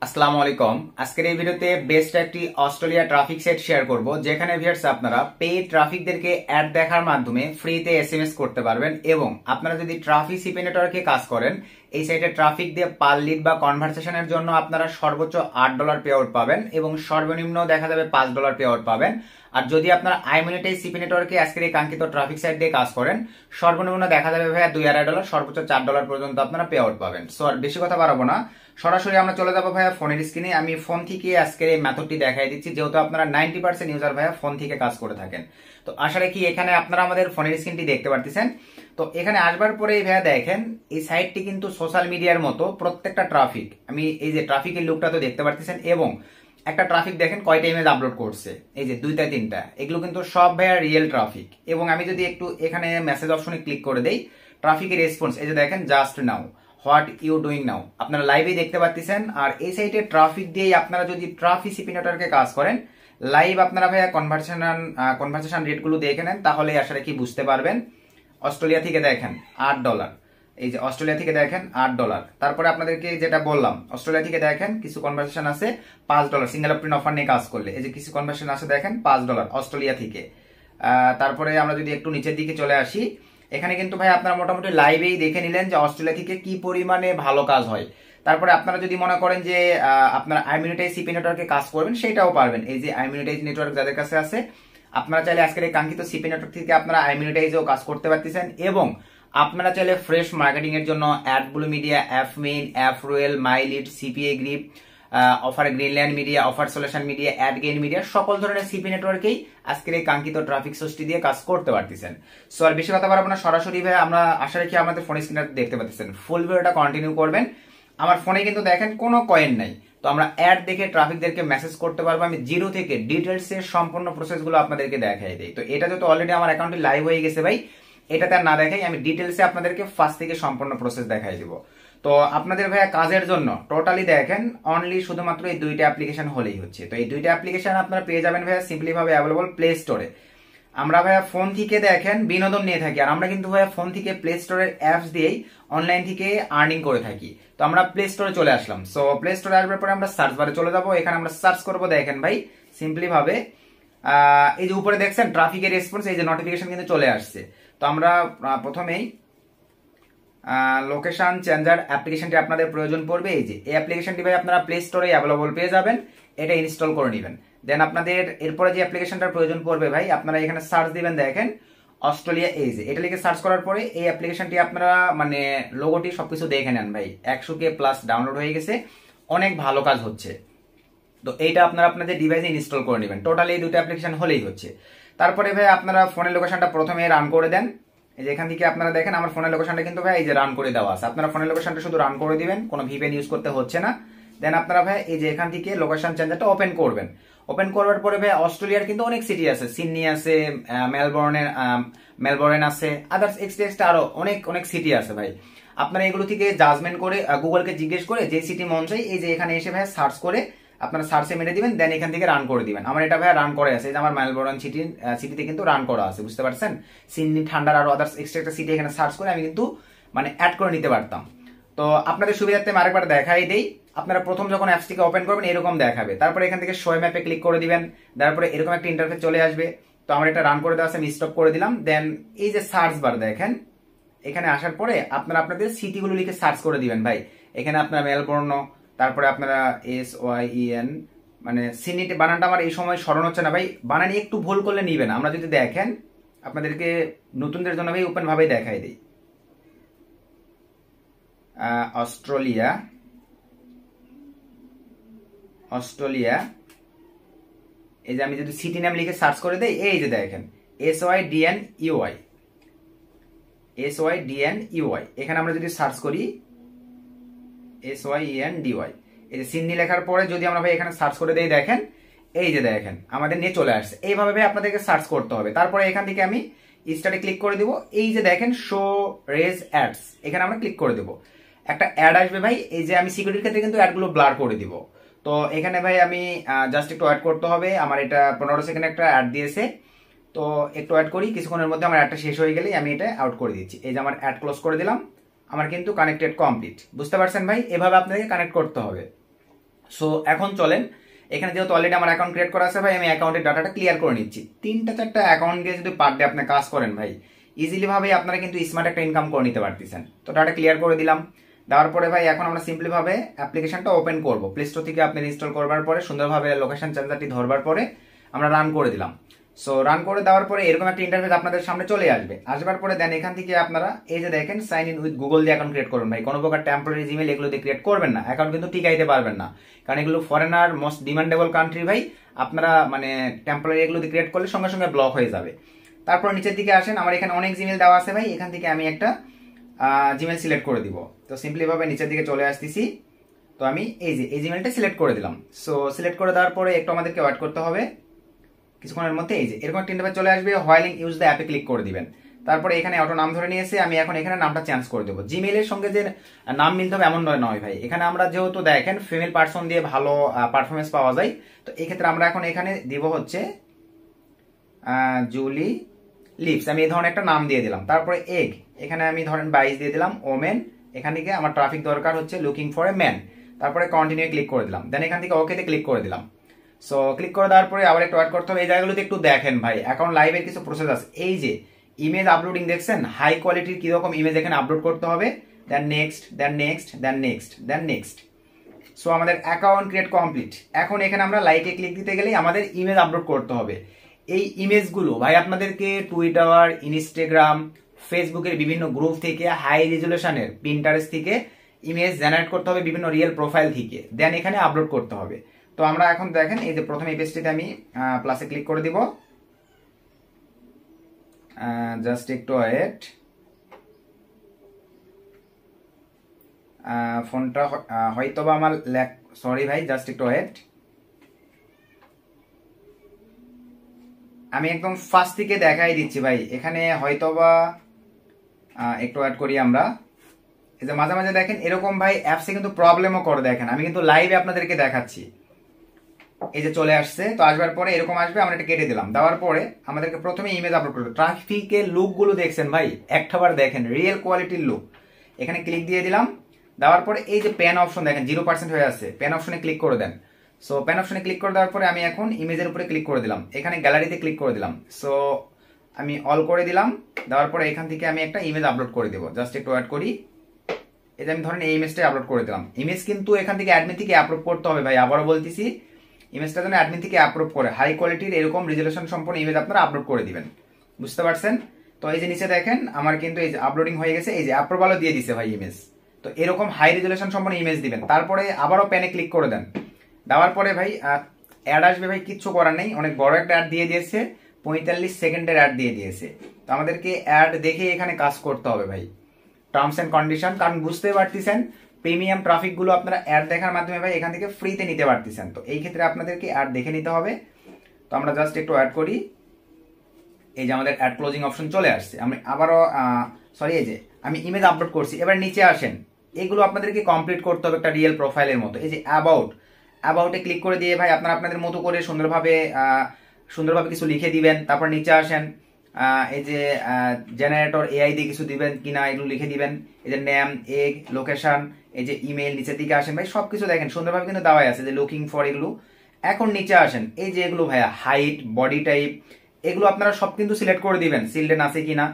আসসালামু আলাইকুম। আজকের এই ভিডিওতে বেস্ট একটি অস্ট্রেলিয়া ট্রাফিক সেট শেয়ার করব, যেখানে ভিউয়ার্স আপনারা পেইড ট্রাফিকদেরকে অ্যাড দেখার মাধ্যমে ফ্রিতে এসএমএস করতে পারবেন এবং আপনারা যদি ট্রাফিক সিপি নেটওয়ার্কে কাজ করেন এই সাইটে ট্রাফিক দিয়ে পার লিড বা কনভারসেশনের জন্য আপনারা সর্বোচ্চ $8 পে আউট পাবেন এবং সর্বনিম্ন দেখা যাবে $5 পে আউট পাবেন। আর যদি আপনারা আইমনিটাইজ সিপি নেটওয়ার্কে আজকের এই কাঙ্ক্ষিত ট্রাফিক সাইট দিয়ে কাজ করেন সর্বনিম্ন দেখা যাবে ভাইয়া $2.5, সর্বোচ্চ $4 পর্যন্ত আপনারা পে আউট পাবেন। সো আর বেশি কথা বাড়াবো না, সরাসরি আমরা চলে যাবো ভাইয়া ফোনের স্ক্রিনে। আমি ফোন থেকে আজকের এই মেথডটি দেখাই দিচ্ছি, যেহেতু আপনারা 90% ইউজার ভাইয়া ফোন থেকে কাজ করে থাকেন। তো আশা রাখি এখানে আপনারা আমাদের ফোনের স্ক্রিনটি দেখতে পারতেছেন। তো এখানে আসবার পরে ভাইয়া দেখেন এই সাইটটি কিন্তু সোশ্যাল মিডিয়ার মতো প্রত্যেকটা ট্রাফিক, আমি এই যে ট্রাফিকের লুকটা তো দেখতে পারতেছেন এবং একটা ট্রাফিক দেখেন কয়টা ইমেজ আপলোড করছে, এই যে 2টা 3টা, এগুলো কিন্তু সব ভাইয়া রিয়েল ট্রাফিক। এবং আমি যদি একটু এখানে মেসেজ অপশনে ক্লিক করে দেই, ট্রাফিকের রেসপন্স এই যে দেখেন just now, what you doing now, আপনারা লাইভে দেখতে পাচ্ছেন। আর এই সাইটে ট্রাফিক দিয়ে আপনারা যদি ট্রাফিক সিপি নেটওয়ার্কে কাজ করেন লাইভ আপনারা ভাইয়া কনভারসেশন রেট গুলো দেখে নেন, তাহলে আসলে কি বুঝতে পারবেন। অস্ট্রেলিয়া থেকে দেখেন $8, এই যে অস্ট্রেলিয়া থেকে দেখেন $8। তারপরে আপনাদেরকে যেটা বললাম অস্ট্রেলিয়া থেকে দেখেন কিছু কনভারসেশন আছে $5 সিঙ্গেল প্রিন্ট অফার নিয়ে কাজ করলে, এই যে কিছু কনভারসেশন আছে দেখেন $5 অস্ট্রেলিয়া থেকে। তারপরে আমরা যদি একটু নিচের দিকে চলে আসি, এখানে কিন্তু ভাই আপনারা মোটামুটি লাইভেই দেখে নিলেন যে অস্ট্রেলিয়া থেকে কি পরিমাণে ভালো কাজ হয়। তারপরে আপনারা যদি মনে করেন যে আপনারা আইমিনিটাইজ সিপি নেটওয়ার্কে কাজ করবেন সেটাও পারবেন। এই যে আইমিনিটাইজ নেটওয়ার্ক যাদের কাছে আছে আপনারা চাইলে আজকের এই কাঙ্ক্ষিত সিপি নেটওয়ার্ক থেকে আপনারা আইমিনিটাইজেও কাজ করতে পারতেছেন এবং আপনারা চাইলে ফ্রেশ মার্কেটিং এর জন্য অ্যাড ব্লু মিডিয়া, অ্যাফমিন, অ্যাফরুয়েল, মাইলিড, CPA grip, offer Greenland media, offer solution media, ad gain media, সকল ধরনের সিপি নেটওয়ার্কেই আজকের এই কাঙ্ক্ষিত ট্রাফিক সোর্সটি দিয়ে কাজ করতে পারতেছেন। সো আর বেশি কথা বাড়াবো না, সরাসরি ভাই আমরা আশা রাখি আমাদের ফোন স্ক্রিনে দেখতে পাচ্ছেন। ফুল ভিডিওটা কন্টিনিউ করবেন। আমার ফোনে কিন্তু দেখেন কোনো কয়েন নাই, তো আমরা অ্যাড দেখে ট্রাফিকদেরকে মেসেজ করতে পারবো। আমি জিরো থেকে ডিটেলস এর সম্পূর্ণ প্রসেসগুলো আপনাদেরকে দেখাই দিই। তো এটা যেহেতু অলরেডি আমার অ্যাকাউন্টে লাইভ হয়ে গেছে ভাই, এটাতে আর না দেখাই, আমি ডিটেলসে আপনাদেরকে ফার্স্ট থেকে সম্পূর্ণ প্রসেস দেখাই দিব। তো আপনাদের ভাইয়া কাজের জন্য টোটালি দেখেন অনলি শুধুমাত্র এই 2টা অ্যাপ্লিকেশন হলেই হচ্ছে। তো এই 2টা অ্যাপ্লিকেশন আপনারা পেয়ে যাবেন ভাইয়া সিম্পলি ভাবে অ্যাভেলেবল প্লে স্টোরে। আমরা ভাইয়া ফোন থেকে দেখেন বিনোদন নিয়ে থাকি, আর আমরা কিন্তু ভাইয়া ফোন থেকে প্লে স্টোরের অ্যাপস দিয়েই অনলাইন থেকে আর্নিং করে থাকি। তো আমরা প্লে স্টোরে চলে আসলাম। সো প্লে স্টোরে আসবার পরে আমরা সার্চ বারে চলে যাবো, এখানে আমরা সার্চ করবো দেখেন ভাই সিম্পলি ভাবে এই যে উপরে দেখছেন ট্রাফিকের রেসপন্স, এই যে নোটিফিকেশন কিন্তু চলে আসছে। তো আমরা প্রথমেই লোকেশন চেঞ্জার অ্যাপ্লিকেশনটি আপনাদের প্রয়োজন পড়বে। এই যে এই অ্যাপ্লিকেশনটি ভাই আপনারা প্লে স্টোরে অ্যাভেলেবল পেয়ে যাবেন, এটা ইনস্টল করে নেবেন। দেন আপনাদের এরপরে যে অ্যাপ্লিকেশনটার প্রয়োজন পড়বে ভাই, আপনারা এখানে সার্চ দিবেন দেখেন অস্ট্রেলিয়া, এই যে এটা লিখে সার্চ করার পরে এই অ্যাপ্লিকেশনটি আপনারা মানে লোগোটি সবকিছু দেখে নেন ভাই, 100K প্লাস ডাউনলোড হয়ে গেছে, অনেক ভালো কাজ হচ্ছে। তো এইটা আপনারা আপনাদের ডিভাইসে ইনস্টল করে নেবেন। টোটালি এই 2টা অ্যাপ্লিকেশন হলেই হচ্ছে। তারপরে ভাই আপনারা ফোনের লোকেশনটা প্রথমে রান করে দেন। এই যে এখান থেকে আপনারা দেখেন আমার ফোনের লোকেশনটা কিন্তু ভাই এই যে রান করে দেওয়া আছে, আপনারা ফোনের লোকেশনটা শুধু রান করে দিবেন, কোনো ভিপিএন ইউজ করতে হচ্ছে না। দেন আপনারা ভাই এই যে এখান থেকে লোকেশন চেঞ্জারটা ওপেন করবেন। ওপেন করবার পরে ভাই অস্ট্রেলিয়ার কিন্তু অনেক সিটি আছে, সিডনি আছে, মেলবোর্ন আছে, আদার্স এক্সট্রা আরো অনেক অনেক সিটি আছে ভাই। আপনারা এগুলো থেকে জাজমেন্ট করে গুগলকে জিজ্ঞেস করে যে সিটি মন চাই এই যে এখানে এসে ভাই সার্চ করে আপনারা সার্চে মেরে দিবেন, দেন এখান থেকে রান করে দিবেন। আমার এটা ভাই রান করে আছে, যে আমার মেলবোর্ন সিটিতে কিন্তু রান করা আছে, বুঝতে পারছেন। সিডনি, ঠান্ডার আরো আদার্স এক্সট্রা একটা সিটি এখানে সার্চ করে আমি কিন্তু মানে অ্যাড করে নিতে পারতাম। তো আপনাদের সুবিধার্থে আমি আরেকবার দেখাই দেই। আপনারা প্রথম যখন অ্যাপসটিকে ওপেন করবেন এরকম দেখাবে, তারপরে এখান থেকে শো ম্যাপে ক্লিক করে দিবেন, তারপরে এরকম একটা ইন্টারফেস চলে আসবে। তো আমার এটা রান করে দেওয়া আছে, আমি স্টপ করে দিলাম। দেন এই যে সার্চ বার দেখেন, এখানে আসার পরে আপনারা আপনাদের সিটিগুলো লিখে সার্চ করে দিবেন ভাই। এখানে আপনার মেলবোর্ন, তারপরে আপনারা SYEN, মানে সিনিটি বানানটা আমার এই সময় স্মরণ হচ্ছে না ভাই, বানানি একটু ভুল করলে নিবেন। আমরা যদি দেখেন আপনাদেরকে নতুনদের জন্য ভাই ওপেন ভাবে দেখাই দিই, অস্ট্রেলিয়া, এই যে আমি যদি সিটি নাম লিখে সার্চ করে দেই, এই যে দেখেন SYDNUY, এখানে আমরা যদি সার্চ করি SYENDY, এই যে সিডনি লেখার পরে যদি আমরা ভাই এখানে সার্চ করে দেই দেখেন এই যে দেখেন আমাদের নিয়ে চলে আসছে। এইভাবে ভাই আপনাদেরকে সার্চ করতে হবে। তারপরে এখান থেকে আমি স্টার্টে ক্লিক করে দিব, এই যে দেখেন শো রেজ অ্যাডস, এখানে আমরা ক্লিক করে দেব, একটা অ্যাড আসবে ভাই। এই যে আমি সিকিউরিটির ক্ষেত্রে কিন্তু অ্যাডগুলো ব্লার করে দিব। তো এখানে ভাই আমি জাস্ট একটু অ্যাড করতে হবে, আমার এটা 15 সেকেন্ডে একটা অ্যাড দিয়েছে। তো একটু অ্যাড করি, কিছুক্ষণের মধ্যে আমার অ্যাডটা শেষ হয়ে গেলেই আমি এটা আউট করে দিচ্ছি। এই যে আমার অ্যাড ক্লোজ করে দিলাম, আমার কিন্তু কানেক্টেড কমপ্লিট, বুঝতে পারছেন ভাই। এভাবে আপনাকে কানেক্ট করতে হবে। সো এখন চলেন, এখানে যেহেতু অলরেডি আমার অ্যাকাউন্ট ক্রিয়েট করা আছে ভাই, আমি অ্যাকাউন্টের ডাটাটা ক্লিয়ার করে নিচ্ছি। 3টা 4টা অ্যাকাউন্ট দিয়ে যদি পার ডে আপনি কাজ করেন ভাই, ইজিলি ভাবে আপনারা কিন্তু স্মার্ট একটা ইনকাম করে নিতে পারতেছেন। তো ডাটা ক্লিয়ার করে দিলাম, দেওয়ার পরে ভাই এখন আমরা সিম্পলি ভাবে অ্যাপ্লিকেশনটা ওপেন করব। প্লে স্টোর থেকে আপনি ইনস্টল করবার পরে সুন্দরভাবে লোকেশন চার্জারটি ধরবার পরে আমরা রান করে দিলাম। সো রান করে দেওয়ার পরে এরকম একটা ইন্টারফেস আপনাদের সামনে চলে আসবে। আসবার পরে দেন এখান থেকে আপনারা এই যে দেখেন সাইন ইন উইথ গুগল দিয়ে অ্যাকাউন্ট ক্রিয়েট করবেন ভাই। কোনো প্রকার টেম্পোরারি জিমেল এগুলো দিয়ে ক্রিয়েট করবেন না, অ্যাকাউন্ট কিন্তু টিকাইতে পারবেন না, কারণ এগুলো ফরেনার মোস্ট ডিমান্ডেবল কান্ট্রি ভাই। আপনারা মানে টেম্পোরারি এগুলো দিয়ে ক্রিয়েট করলে সঙ্গে সঙ্গে ব্লক হয়ে যাবে। তারপর নিচের দিকে আসেন, আমার এখানে অনেক জিমেল দেওয়া আছে ভাই, এখান থেকে আমি একটা জিমেল সিলেক্ট করে দিব। তো সিম্পলি ভাবে নিচের দিকে চলে আসতেছি, তো আমি এই জিমেলটা সিলেক্ট করে দিলাম। সো সিলেক্ট করে দেওয়ার পরে একটু আমাদেরকে ওয়েট করতে হবে, কিছুক্ষণের মধ্যে এই যে এরকম একটা ইন্টারফেস চলে আসবে। হোয়াইল ইউজ দ্য অ্যাপে ক্লিক করে দিবেন। তারপরে এখানে অটো নাম ধরে নিয়েছে, আমি এখন এখানে নামটা চেঞ্জ করে দেবো। জিমেইলের সঙ্গে যে নাম মিলতে হবে এমন নয় ভাই, এখানে আমরা যেহেতু দেখেন ফিমেল পার্সন দিয়ে ভালো পারফরমেন্স পাওয়া যায়, তো এই ক্ষেত্রে আমরা এখন এখানে দিব হচ্ছে জুলি লিপস, আমি এই ধরনের একটা নাম দিয়ে দিলাম। তারপরে এগ, এখানে আমি ধরেন 22 দিয়ে দিলাম। ওমেন, এখান থেকে আমার ট্রাফিক দরকার হচ্ছে লুকিং ফর এ ম্যান। তারপরে কন্টিনিউ ক্লিক করে দিলাম, দেন এখান থেকে ওকেতে ক্লিক করে দিলাম। সো ক্লিক করে দেওয়ার পরে আবার একটু ওয়েট করতে হবে। এই জায়গাগুলোতে একটু দেখেন ভাই, অ্যাকাউন্ট লাইভের কিছু প্রসেস আছে। এই যে ইমেজ আপলোডিং দেখছেন, হাই কোয়ালিটির কিরকম ইমেজ এখানে আপলোড করতে হবে, then next, then next, then next, then next. So আমাদের অ্যাকাউন্ট ক্রিয়েট কমপ্লিট। এখন এখানে আমরা লাইকে ক্লিক দিতে গেলেই আমাদের ইমেজ আপলোড করতে হবে। এই ইমেজগুলো ভাই আপনাদেরকে টুইটার, ইনস্টাগ্রাম, ফেসবুকের বিভিন্ন গ্রুপ থেকে, হাই রেজুলেশনের পিন্টারেস্ট থেকে ইমেজ জেনারেট করতে হবে, বিভিন্ন রিয়েল প্রোফাইল থেকে, দেন এখানে আপলোড করতে হবে। তো আমরা এখন দেখেন এই যে প্রথমে এই পেজটিতে আমি প্লাসে ক্লিক করে দিব, জাস্ট একটু ওয়েট, ফোনটা হয়তো বা আমার সরি ভাই, জাস্ট একটু ওয়েট। আমি একদম ফার্স্ট থেকে দেখাই দিচ্ছি ভাই, এখানে হয়তোবা একটু অ্যাড করি আমরা। এই যে মাঝে মাঝে দেখেন এরকম ভাই অ্যাপসে কিন্তু প্রবলেমও করে, দেখেন আমি কিন্তু লাইভে আপনাদেরকে দেখাচ্ছি। এই যে চলে আসছে, তো আসবার পরে এরকম আসবে, আমরা এটা কেটে দিলাম। দেওয়ার পরে আমাদেরকে প্রথমে ইমেজ আপলোড করতে, ট্রাফিকের লুক গুলো দেখছেন ভাই, একটাবার দেখেন রিয়েল কোয়ালিটির লুক। এখানে ক্লিক দিয়ে দিলাম, দেওয়ার পরে এই যে পেন অপশন দেখেন 0% হয়ে আছে, পেন অপশনে ক্লিক করে দেন। সো পেন অপশনে ক্লিক করে দেওয়ার পরে আমি এখন ইমেজের উপরে ক্লিক করে দিলাম, এখানে গ্যালারিতে ক্লিক করে দিলাম। সো আমি অল করে দিলাম, দেওয়ার পরে এখান থেকে আমি একটা ইমেজ আপলোড করে দেবো, জাস্ট একটু অ্যাড করি। এই যে আমি ধরেন এই ইমেজটাই আপলোড করে দিলাম। ইমেজ কিন্তু এখান থেকে অ্যাডমিন থেকে আপলোড করতে হবে ভাই, আবারও বলতেছি ইমেজটা যেন অ্যাডমিন থেকে আপলোড করে হাই কোয়ালিটির এরকম রেজুলেশন সম্পন্ন ইমেজ আপনারা আপলোড করে দিবেন, বুঝতে পারছেন? তো এই যে নিচে দেখেন আমার কিন্তু এই যে আপলোডিং হয়ে গেছে, এই যে অ্যাপ্রুভালও দিয়ে দিছে ভাই ইমেজ। তো এরকম হাই রেজুলেশন সম্পন্ন ইমেজ দিবেন, তারপরে আবারও প্যানে ক্লিক করে দেন। দেওয়ার পরে ভাই অ্যাড আসবে ভাই, কিচ্ছু করার নেই, অনেক বড় একটা অ্যাড দিয়ে দিয়েছে, 45 সেকেন্ডের অ্যাড দিয়ে দিয়েছে। তো আমাদেরকে অ্যাড দেখে এখানে কাজ করতে হবে ভাই, টার্মস এন্ড কন্ডিশন, কারণ বুঝতে পারতেছেন প্রিমিয়াম ট্রাফিক গুলো আপনারা অ্যাড দেখার মাধ্যমে ভাই এখান থেকে ফ্রিতে নিতে পারতেছেন। তো এই ক্ষেত্রে আপনাদেরকে অ্যাড দেখে নিতে হবে। তো আমরা জাস্ট একটু অ্যাড করি, এই যে আমাদের অ্যাড ক্লোজিং অপশন চলে আসছে। আমি আবারও সরি, এই যে আমি ইমেজ আপলোড করছি, এবার নিচে আসেন, এগুলো আপনাদেরকে কমপ্লিট করতে হবে একটা রিয়েল প্রোফাইলের মতো। এই যে অ্যাবাউটে ক্লিক করে দিয়ে ভাই আপনারা আপনাদের মতো করে সুন্দরভাবে কিছু লিখে দিবেন। তারপর নিচে আসেন, এই যে জেনারেটর এআই দিয়ে কিছু দিবেন কিনা এগুলো লিখে দিবেন। এই যে নেম, এগ, লোকেশন, এই যে ইমেল, নিচের দিকে আসেন ভাই, সবকিছু দেখেন সুন্দরভাবে কিন্তু দেওয়াই আছে, যে লুকিং ফর এগুলো। এখন নিচে আসেন, এই যে এগুলো ভাইয়া হাইট, বডি টাইপ, এগুলো আপনারা সব কিন্তু সিলেক্ট করে দিবেন, সিলডেন আছে কিনা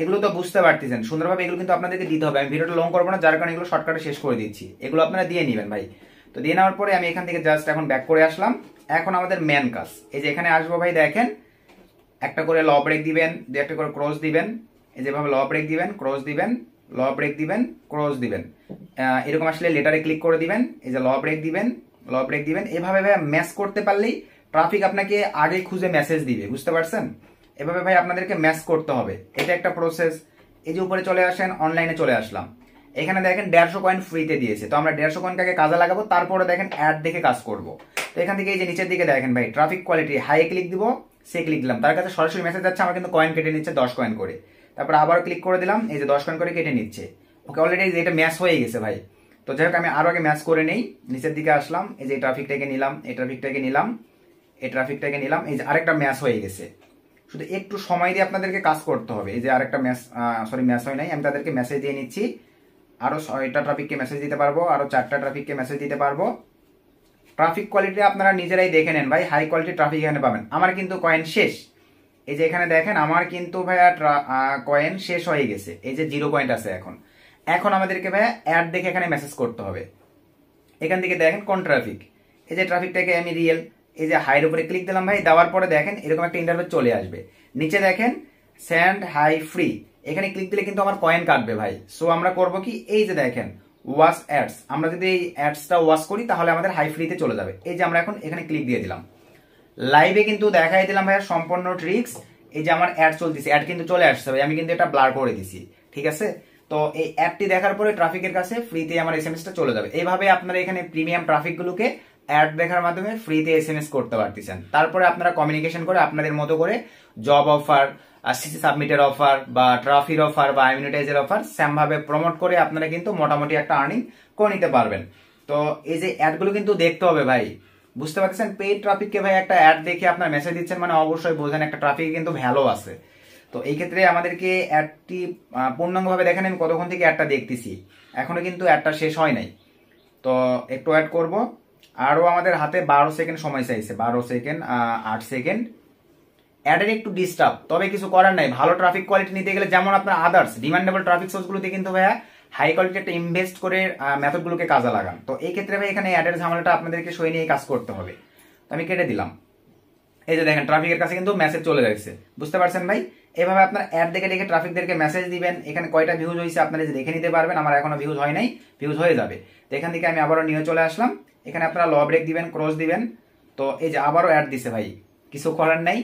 এগুলো তো বুঝতে পারতেছেন সুন্দরভাবে, এগুলো কিন্তু আপনাদেরকে দিতে হবে। আমি ভিডিওটা লং করবো না, যার কারণে এগুলো শর্টকাটে শেষ করে দিচ্ছি, এগুলো আপনারা দিয়ে নেবেন ভাই। তো দিয়ে নেওয়ার পরে আমি এখান থেকে জাস্ট এখন ব্যাক করে আসলাম। এখন আমাদের মেন কাজ, এই যে এখানে আসবো ভাই, দেখেন একটা করে ল ব্রেক দিবেন, দু একটা করে ক্রস দিবেন, এই যেভাবে ল ব্রেক দিবেন, ক্রস দিবেন, ল ব্রেক দিবেন, ক্রস দিবেন। এরকম আসলে লেটারে ক্লিক করে দিবেন, এই যে ল ব্রেক দিবেন, ল ব্রেক দিবেন। এভাবে ভাই ম্যাচ করতে পারলেই ট্রাফিক আপনাকে আগে খুঁজে মেসেজ দিবে, বুঝতে পারছেন? এভাবে ভাই আপনাদেরকে ম্যাচ করতে হবে, এটা একটা প্রসেস। এই যে উপরে চলে আসেন, অনলাইনে চলে আসলাম, এখানে দেখেন 150 কয়েন ফ্রিতে দিয়েছে। তো আমরা 150 কয়েনটাকে কাজে লাগাবো, তারপরে দেখেন অ্যাড দেখে কাজ করব। তো এখান থেকে এই যে নিচের দিকে দেখেন ভাই ট্রাফিক কোয়ালিটি, হাই ক্লিক দিব, সে ক্লিক দিলাম, তার কাছে সরাসরি মেসেজ যাচ্ছে, আমার কিন্তু কয়েন কেটে নিচ্ছে 10 কয়েন করে। তারপর আবার ক্লিক করে দিলাম, এই যে 10 কয়েন করে কেটে নিচ্ছে। ওকে, অলরেডি এটা ম্যাচ হয়ে গেছে ভাই। তো যাই হোক আমি আরো আগে ম্যাচ করে নেই, নিচের দিকে আসলাম, এই যে ট্রাফিকটাকে নিলাম, এই ট্রাফিকটাকে নিলাম, এই ট্রাফিকটাকে নিলাম, এই যে আরেকটা ম্যাচ হয়ে গেছে। শুধু একটু সময় দিয়ে আপনাদেরকে কাজ করতে হবে। এই যে আরেকটা ম্যাচ, সরি ম্যাচ হয় নাই, আমি তাদেরকে মেসেজ দিয়ে নিচ্ছি। আরো 6টা ট্রাফিককে মেসেজ দিতে পারবো, আরো 4টা ট্রাফিককে মেসেজ দিতে পারবো। ট্রাফিক কোয়ালিটি আপনারা নিজেরাই দেখে নেন ভাই, হাই কোয়ালিটি ট্রাফিক এখানে পাবেন। আমার কিন্তু কয়েন শেষ, এই যে এখানে দেখেন আমার কিন্তু ভাইয়া কয়েন শেষ হয়ে গেছে, এই যে 0 পয়েন্ট আছে। এখন আমাদেরকে ভাইয়া অ্যাড দেখে এখানে মেসেজ করতে হবে। এখান থেকে দেখেন কোন ট্রাফিক, এই যে ট্রাফিকটাকে আমি রিয়েল, এই যে হাইয়ের উপরে ক্লিক দিলাম ভাই, দেওয়ার পরে দেখেন এরকম একটা ইন্টারফেস চলে আসবে। নিচে দেখেন সেন্ড হাই ফ্রি, এখানে ক্লিক দিলে কিন্তু আমার কয়েন কাটবে ভাই। সো আমরা করব কি, এই যে দেখেন ওয়াচ অ্যাডস, আমরা যদি এই অ্যাডসটা ওয়াচ করি তাহলে আমাদের হাই ফ্রিতে চলে যাবে। এই যে আমরা এখন এখানে ক্লিক দিয়ে দিলাম, লাইভে কিন্তু দেখাই দিলাম ভাইয়া সম্পূর্ণ ট্রিক্স। এই যে আমার অ্যাড চলতেছে, অ্যাড কিন্তু চলে আসছে ভাই, আমি কিন্তু এটা ব্লার করে দিছি, ঠিক আছে। তো এই অ্যাডটি দেখার পরে ট্রাফিকের কাছে ফ্রিতে আমার এসএমএসটা চলে যাবে। এইভাবে আপনারা এখানে প্রিমিয়াম ট্রাফিকগুলোকে অ্যাড দেখার মাধ্যমে ফ্রিতে এসএমএস করতে পারতেছেন। তারপরে আপনারা কমিউনিকেশন করে আপনাদের মতো করে জব অফার, সিসি সাবমিটের অফার বা ট্রাফির অফার বা ইমিউনিটাইজের অফার সেম ভাবে প্রমোট করে আপনারা কিন্তু মোটামুটি একটা আর্নিং করে নিতে পারবেন। তো এই যে অ্যাডগুলো কিন্তু দেখতে হবে ভাই, বুঝতে পারছেন। পেইড ট্রাফিককে ভাই একটা অ্যাড দেখে আপনার মেসেজ দিচ্ছেন মানে অবশ্যই বোঝেন একটা ট্রাফিকে কিন্তু ভ্যালু আছে। তো এই ক্ষেত্রে আমাদেরকে অ্যাডটি পূর্ণাঙ্গভাবে দেখেন, আমি কতক্ষণ থেকে অ্যাডটা দেখতেছি, এখনো কিন্তু অ্যাডটা শেষ হয় নাই। তো একটু অ্যাড করব, আরও আমাদের হাতে 12 সেকেন্ড সময় চাইছে, 12 সেকেন্ড 8 সেকেন্ড। অ্যাডের একটু ডিস্টার্ব, তবে কিছু করার নাই। ভালো ট্রাফিক কোয়ালিটি নিতে গেলে যেমন আপনার আদার্স ডিমান্ডেবল ট্রাফিক সোর্সগুলোতে কিন্তু ভাইয়া হাই কোয়ালিটি একটা ইনভেস্ট করে মেথডগুলোকে কাজে লাগান। তো এই ক্ষেত্রে ভাই এখানে অ্যাডের ঝামেলাটা আপনাদেরকে সই নিয়ে কাজ করতে হবে। তো আমি কেটে দিলাম, এই যে দেখেন ট্রাফিকের কাছে কিন্তু মেসেজ চলে যাচ্ছে, বুঝতে পারছেন ভাই। এভাবে আপনার অ্যাড দেখে দেখে ট্রাফিকদেরকে মেসেজ দিবেন। এখানে কয়টা ভিউজ হয়েছে আপনারা দেখে নিতে পারবেন, আমার এখনো ভিউজ হয় নাই, ভিউজ হয়ে যাবে। তো এখান থেকে আমি আবারও নিয়ে চলে আসলাম, এখানে আপনারা ল ব্রেক দিবেন, ক্রস দিবেন। তো এই যে আবারও অ্যাড দিছে ভাই, কিছু করার নাই,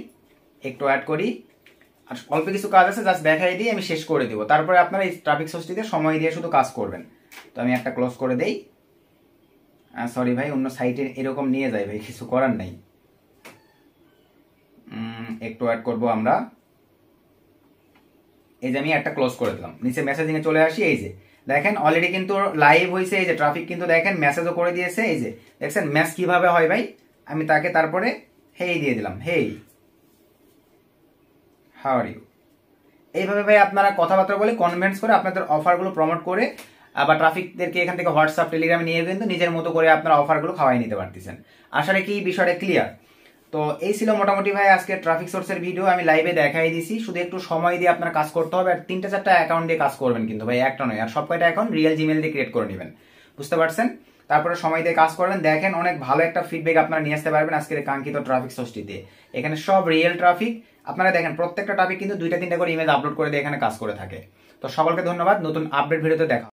একটু অ্যাড করি, আর অল্প কিছু কাজ আছে জাস্ট দেখাই দিয়ে আমি শেষ করে দিব। তারপরে আপনারা এই ট্রাফিক সোর্সটিতে সময় দিয়ে শুধু কাজ করবেন। তো আমি একটা ক্লোজ করে দেই, সরি ভাই অন্য সাইটে এরকম নিয়ে যায় ভাই, কিছু করার নাই। একটু অ্যাড করব আমরা, এই যে আমি একটা ক্লোজ করে দিলাম, নিচে মেসেজিং এ চলে আসি। এই যে দেখেন অলরেডি কিন্তু লাইভ হয়েছে, এই যে ট্রাফিক কিন্তু দেখেন মেসেজও করে দিয়েছে। এই যে দেখছেন ম্যাচ কিভাবে হয় ভাই, আমি তাকে তারপরে হেই দিয়ে দিলাম, হেই হাউ আর ইউ। এইভাবে ভাই আপনারা কথাবার্তা বলে কনভিন্স করে আপনাদের অফারগুলো প্রমোট করে আবার ট্রাফিকদেরকে এখান থেকে হোয়াটসঅ্যাপ টেলিগ্রামে নিয়ে কিন্তু নিজের মতো করে আপনারা অফারগুলো খাওয়াই নিতে পারতেছেন। আশা রাখি বিষয়টা ক্লিয়ার। তো এই ছিল মোটামুটি ভাই আজকে ট্রাফিক সোর্সের ভিডিও, আমি লাইভে দেখাই দিছি। শুধু একটু সময় দিয়ে আপনার কাজ করতে হবে, আর 3-4টা অ্যাকাউন্ট দিয়ে কাজ করবেন কিন্তু ভাই, একটা নয়। আর সব কয়টা এখন রিয়েল জিমেল দিয়ে ক্রিয়েট করে নেবেন, বুঝতে পারছেন। তারপরে সময় দিয়ে কাজ করবেন, দেখেন অনেক ভালো একটা ফিডব্যাক আপনারা নিয়ে আসতে পারবেন আজকের কাঙ্ক্ষিত ট্রাফিক সোর্সটিতে। এখানে সব রিয়েল ট্রাফিক, আপনারা দেখেন প্রত্যেকটা ট্রাফিক কিন্তু 2-3টা করে ইমেজ আপলোড করে দিয়ে এখানে কাজ করে থাকে। তো সকলকে ধন্যবাদ, নতুন আপডেট ভিডিওতে দেখা।